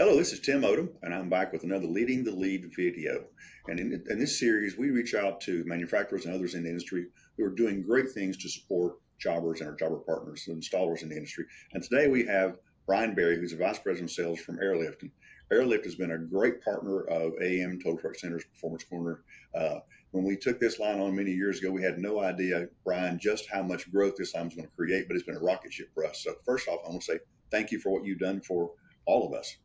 Hello, this is Tim Odom, and I'm back with another Leading the Lead video. And in this series, we reach out to manufacturers and others in the industry who are doing great things to support jobbers and our jobber partners, the installers in the industry. And today we have Brian Berry, who's the Vice President of Sales from Airlift. And Airlift has been a great partner of AAM Total Truck Center's Performance Corner. When we took this line on many years ago, we had no idea, Brian, just how much growth this line was going to create, but it's been a rocket ship for us. So first off, I want to say thank you for what you've done for all of us.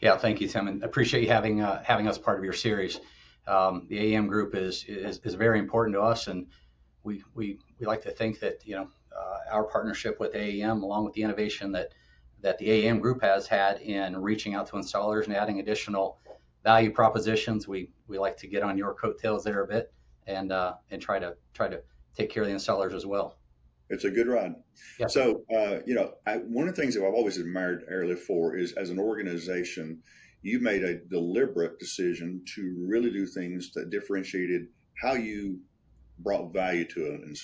Yeah, thank you, Tim, and appreciate you having us part of your series. The AAM group is very important to us, and we like to think that our partnership with AAM, along with the innovation that the AAM group has had in reaching out to installers and adding additional value propositions, we like to get on your coattails there a bit and try to take care of the installers as well. It's a good ride. Yeah. So, one of the things that I've always admired Airlift for is, as an organization, you made a deliberate decision to really do things that differentiated how you brought value to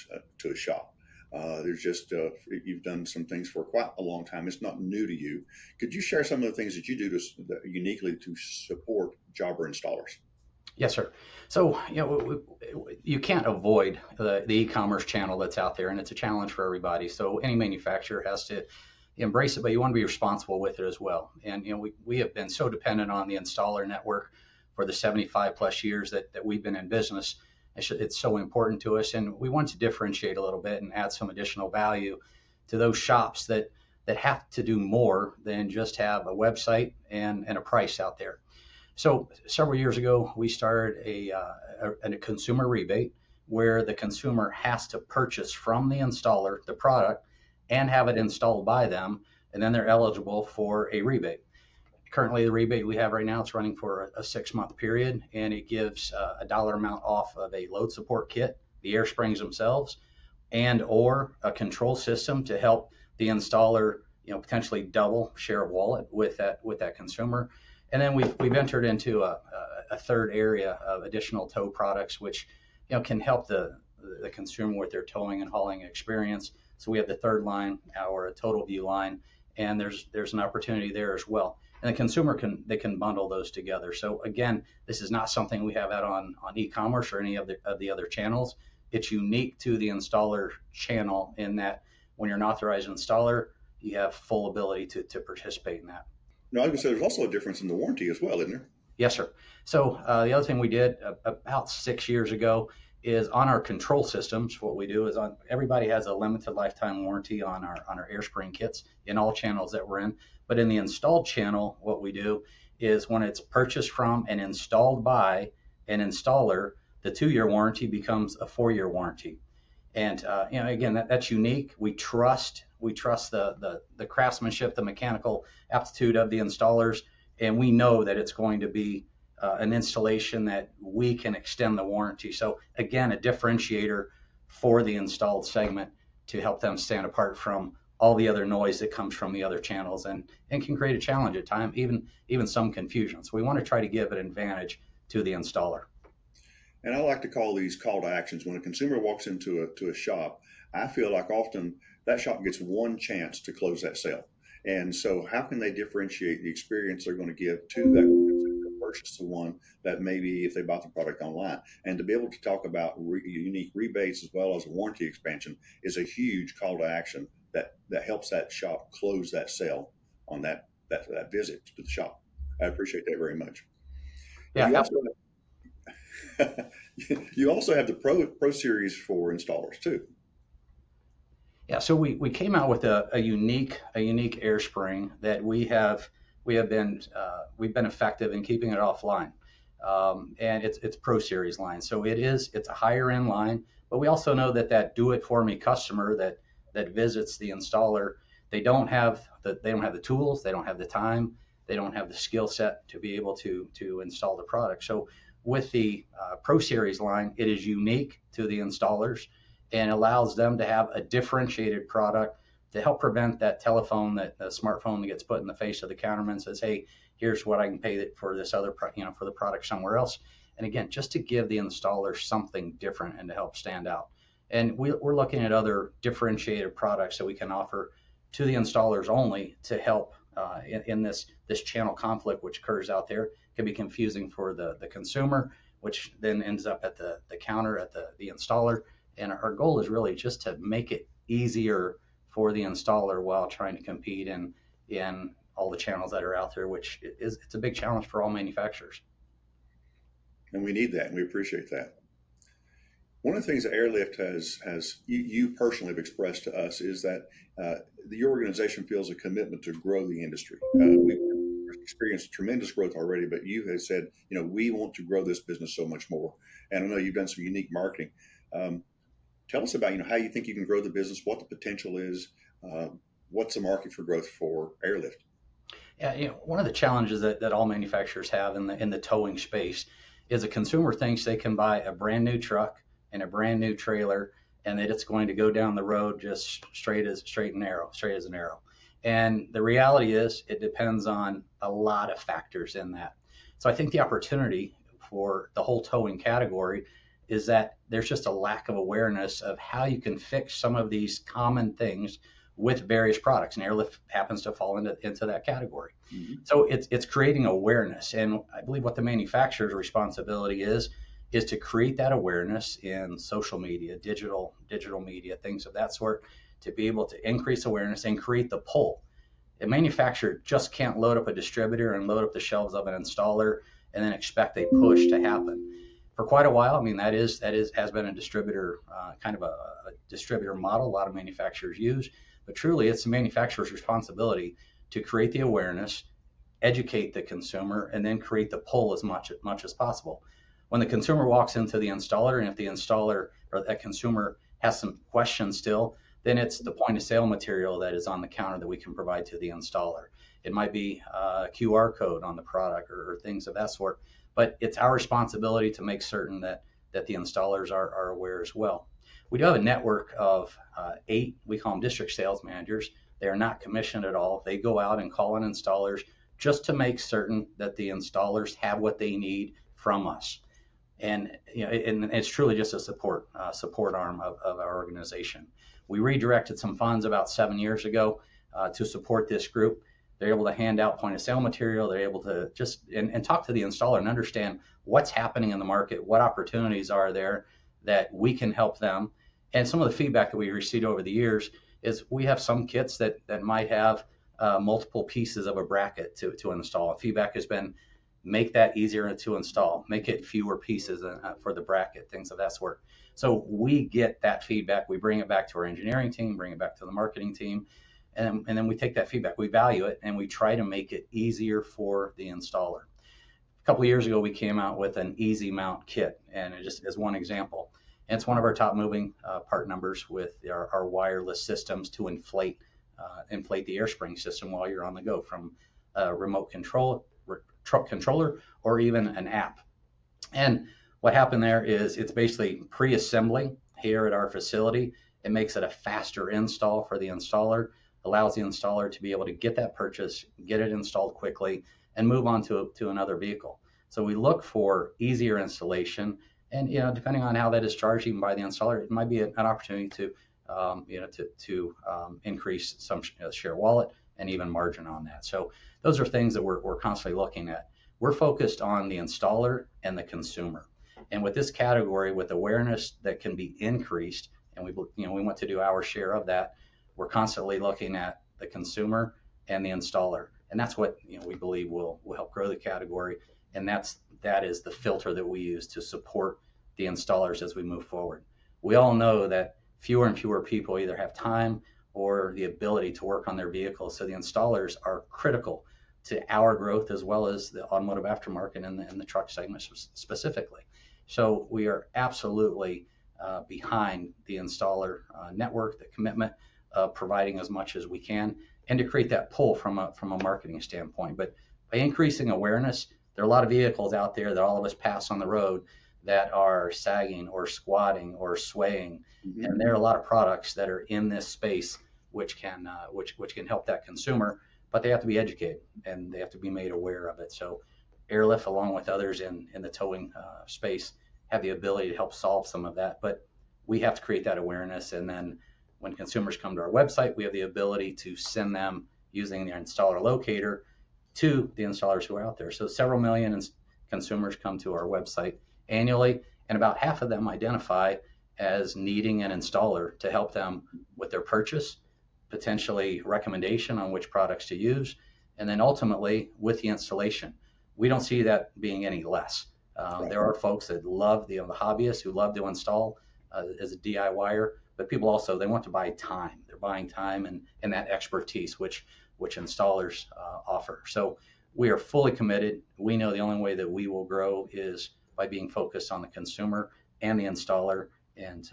a shop. You've done some things for quite a long time. It's not new to you. Could you share some of the things that you do uniquely to support jobber installers? Yes, sir. So, you can't avoid the e-commerce channel that's out there, and it's a challenge for everybody. So any manufacturer has to embrace it, but you want to be responsible with it as well. And, we have been so dependent on the installer network for the 75 plus years that we've been in business. It's so important to us, and we want to differentiate a little bit and add some additional value to those shops that have to do more than just have a website and a price out there. So several years ago, we started a consumer rebate where the consumer has to purchase from the installer the product and have it installed by them, and then they're eligible for a rebate. Currently, the rebate we have right now, it's running for a 6-month period, and it gives a dollar amount off of a load support kit, the air springs themselves, and or a control system to help the installer, potentially double share of wallet with that consumer. And then we've entered into a third area of additional tow products, which can help the consumer with their towing and hauling experience. So we have the third line, our Total View line, and there's an opportunity there as well. And the consumer can bundle those together. So again, this is not something we have out on e-commerce or any of the other channels. It's unique to the installer channel in that when you're an authorized installer, you have full ability to participate in that. No, I was going to say there's also a difference in the warranty as well, isn't there? Yes, sir. So the other thing we did about 6 years ago is on our control systems. What we do is everybody has a limited lifetime warranty on our air spring kits in all channels that we're in. But in the installed channel, what we do is when it's purchased from and installed by an installer, the 2-year warranty becomes a 4-year warranty. And again, that's unique. We trust the craftsmanship, the mechanical aptitude of the installers, and we know that it's going to be an installation that we can extend the warranty. So again, a differentiator for the installed segment to help them stand apart from all the other noise that comes from the other channels and can create a challenge at times, even some confusion. So we want to try to give an advantage to the installer. And I like to call these call to actions. When a consumer walks into a shop, I feel like often that shop gets one chance to close that sale. And so how can they differentiate the experience they're going to give to that consumer purchase, the one that maybe if they bought the product online? And to be able to talk about unique rebates as well as a warranty expansion is a huge call to action that helps that shop close that sale on that visit to the shop. I appreciate that very much. Yeah, you also have the Pro Series for installers too. Yeah, so we came out with a unique air spring that we've been effective in keeping it offline, and it's Pro Series line. So it's a higher end line, but we also know that do it for me customer that visits the installer, they don't have the tools, they don't have the time, they don't have the skill set to be able to install the product. So with the Pro Series line, it is unique to the installers and allows them to have a differentiated product to help prevent that telephone, that smartphone that gets put in the face of the counterman and says, hey, here's what I can pay for this other, for the product somewhere else. And again, just to give the installer something different and to help stand out. And we're looking at other differentiated products that we can offer to the installers only to help in this channel conflict which occurs out there. It can be confusing for the consumer, which then ends up at the counter at the installer. And our goal is really just to make it easier for the installer while trying to compete in all the channels that are out there, which is it's a big challenge for all manufacturers. And we need that, and we appreciate that. One of the things that Airlift has you personally have expressed to us is that your organization feels a commitment to grow the industry. We've experienced tremendous growth already, but you have said, we want to grow this business so much more. And I know you've done some unique marketing. Tell us about how you think you can grow the business, what the potential is, what's the market for growth for Airlift. Yeah, one of the challenges that all manufacturers have in the towing space is a consumer thinks they can buy a brand new truck and a brand new trailer, and that it's going to go down the road just straight as an arrow. And the reality is, it depends on a lot of factors in that. So I think the opportunity for the whole towing category is that there's just a lack of awareness of how you can fix some of these common things with various products, and Airlift happens to fall into that category. Mm-hmm. So it's creating awareness, and I believe what the manufacturer's responsibility is to create that awareness in social media, digital media, things of that sort, to be able to increase awareness and create the pull. A manufacturer just can't load up a distributor and load up the shelves of an installer and then expect a push to happen. For quite a while, I mean, that has been a distributor kind of a distributor model a lot of manufacturers use. But truly, it's the manufacturer's responsibility to create the awareness, educate the consumer, and then create the pull as much as possible. When the consumer walks into the installer, and if the installer or that consumer has some questions still, then it's the point of sale material that is on the counter that we can provide to the installer. It might be a QR code on the product or things of that sort, but it's our responsibility to make certain that the installers are aware as well. We do have a network of 8, we call them district sales managers. They are not commissioned at all. They go out and call on installers just to make certain that the installers have what they need from us. And and it's truly just a support arm of our organization. We redirected some funds about 7 years ago to support this group. They're able to hand out point of sale material. They're able to just and talk to the installer and understand what's happening in the market, what opportunities are there that we can help them. And some of the feedback that we received over the years is we have some kits that might have multiple pieces of a bracket to install. Feedback has been, make that easier to install, make it fewer pieces for the bracket, things of that sort. So we get that feedback, we bring it back to our engineering team, bring it back to the marketing team, and then we take that feedback, we value it, and we try to make it easier for the installer. A couple of years ago, we came out with an easy mount kit, and it just as one example. And it's one of our top moving part numbers with our wireless systems to inflate the air spring system while you're on the go from a remote control, truck controller, or even an app. And what happened there is it's basically pre-assembly here at our facility. It makes it a faster install for the installer, allows the installer to be able to get that purchase, get it installed quickly, and move on to another vehicle. So we look for easier installation, and depending on how that is charged even by the installer, it might be an opportunity to increase some share wallet and even margin on that. So those are things that we're constantly looking at. We're focused on the installer and the consumer, and with this category, with awareness that can be increased, and we want to do our share of that. We're constantly looking at the consumer and the installer, and that's what we believe will help grow the category. And that is the filter that we use to support the installers as we move forward. We all know that fewer and fewer people either have time or the ability to work on their vehicles, so the installers are critical to our growth as well as the automotive aftermarket and the truck segment specifically. So we are absolutely behind the installer network, the commitment of providing as much as we can, and to create that pull from a marketing standpoint. But by increasing awareness, there are a lot of vehicles out there that all of us pass on the road that are sagging or squatting or swaying, mm-hmm. and there are a lot of products that are in this space which can help that consumer, but they have to be educated and they have to be made aware of it. So Airlift, along with others in the towing space, have the ability to help solve some of that, but we have to create that awareness. And then when consumers come to our website, we have the ability to send them using the installer locator to the installers who are out there. So several million consumers come to our website annually, and about half of them identify as needing an installer to help them with their purchase, potentially recommendation on which products to use, and then ultimately with the installation. We don't see that being any less. Right. There are folks that love the hobbyists who love to install as a DIYer, but people also, they want to buy time. They're buying time and that expertise, which installers offer. So we are fully committed. We know the only way that we will grow is by being focused on the consumer and the installer, and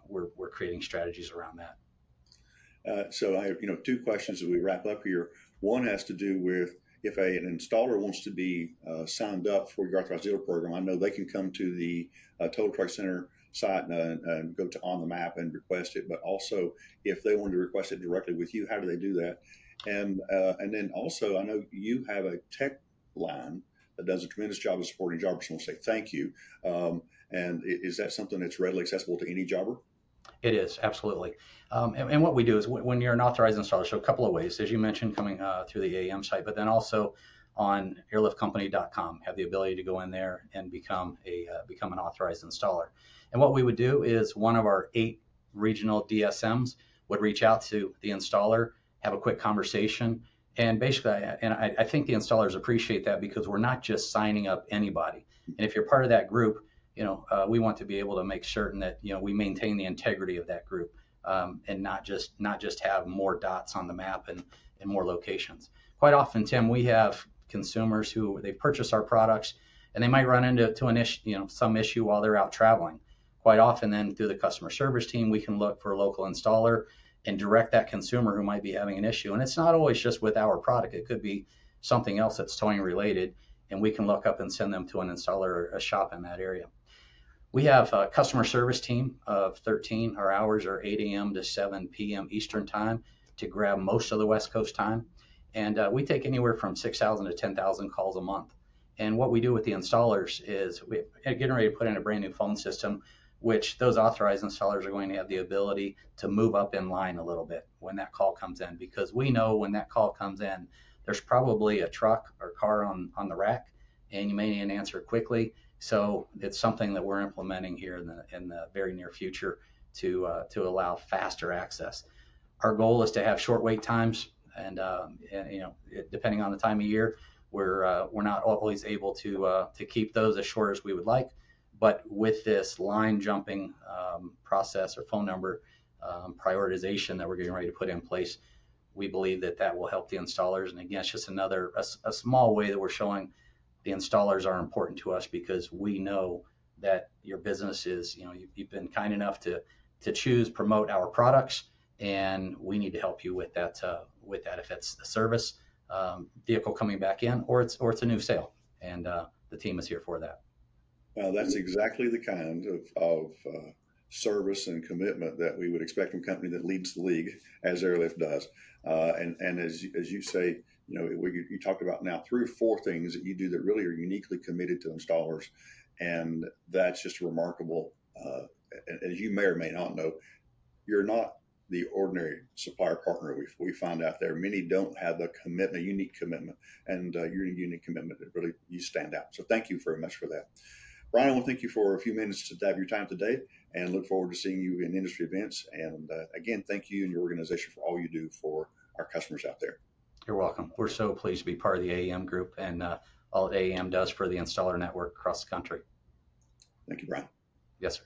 we're creating strategies around that. So I have, two questions as we wrap up here. One has to do with if an installer wants to be signed up for your authorized dealer program. I know they can come to the Total Truck Center site and go to On the Map and request it. But also, if they want to request it directly with you, how do they do that? And then also, I know you have a tech line that does a tremendous job of supporting jobbers. I want to say thank you. And is that something that's readily accessible to any jobber? It is, absolutely. And what we do is when you're an authorized installer, so a couple of ways, as you mentioned, coming through the AAM site, but then also on airliftcompany.com, have the ability to go in there and become an authorized installer. And what we would do is one of our 8 regional DSMs would reach out to the installer, have a quick conversation, and basically, I think the installers appreciate that because we're not just signing up anybody. And if you're part of that group, we want to be able to make certain that we maintain the integrity of that group, and not just have more dots on the map and more locations. Quite often, Tim, we have consumers who they've purchased our products and they might run into an issue, some issue while they're out traveling. Quite often, then through the customer service team, we can look for a local installer and direct that consumer who might be having an issue. And it's not always just with our product; it could be something else that's towing related, and we can look up and send them to an installer or a shop in that area. We have a customer service team of 13. Our hours are 8 a.m. to 7 p.m. Eastern time to grab most of the West Coast time. And we take anywhere from 6,000 to 10,000 calls a month. And what we do with the installers is we're getting ready to put in a brand new phone system, which those authorized installers are going to have the ability to move up in line a little bit when that call comes in, because we know when that call comes in, there's probably a truck or car on the rack, and you may need an answer quickly. So it's something that we're implementing here in the very near future to allow faster access. Our goal is to have short wait times, and depending on the time of year, we're not always able to keep those as short as we would like. But with this line jumping process or phone number prioritization that we're getting ready to put in place, we believe that will help the installers. And again, it's just a small way that we're showing the installers are important to us, because we know that your business is, you've been kind enough to promote our products, and we need to help you with that if it's a service vehicle coming back in, or it's a new sale, and the team is here for that. Well, that's exactly the kind of service and commitment that we would expect from a company that leads the league, as Airlift does. And as you say, you talked about now 3 or 4 things that you do that really are uniquely committed to installers, and that's just remarkable. As you may or may not know, you're not the ordinary supplier partner we find out there. Many don't have a commitment, a unique commitment, and your unique commitment, really, you stand out. So thank you very much for that. Brian, I want to thank you for a few minutes to have your time today, and look forward to seeing you in industry events. And again, thank you and your organization for all you do for our customers out there. You're welcome. We're so pleased to be part of the AAM group and all that AAM does for the installer network across the country. Thank you, Brian. Yes, sir.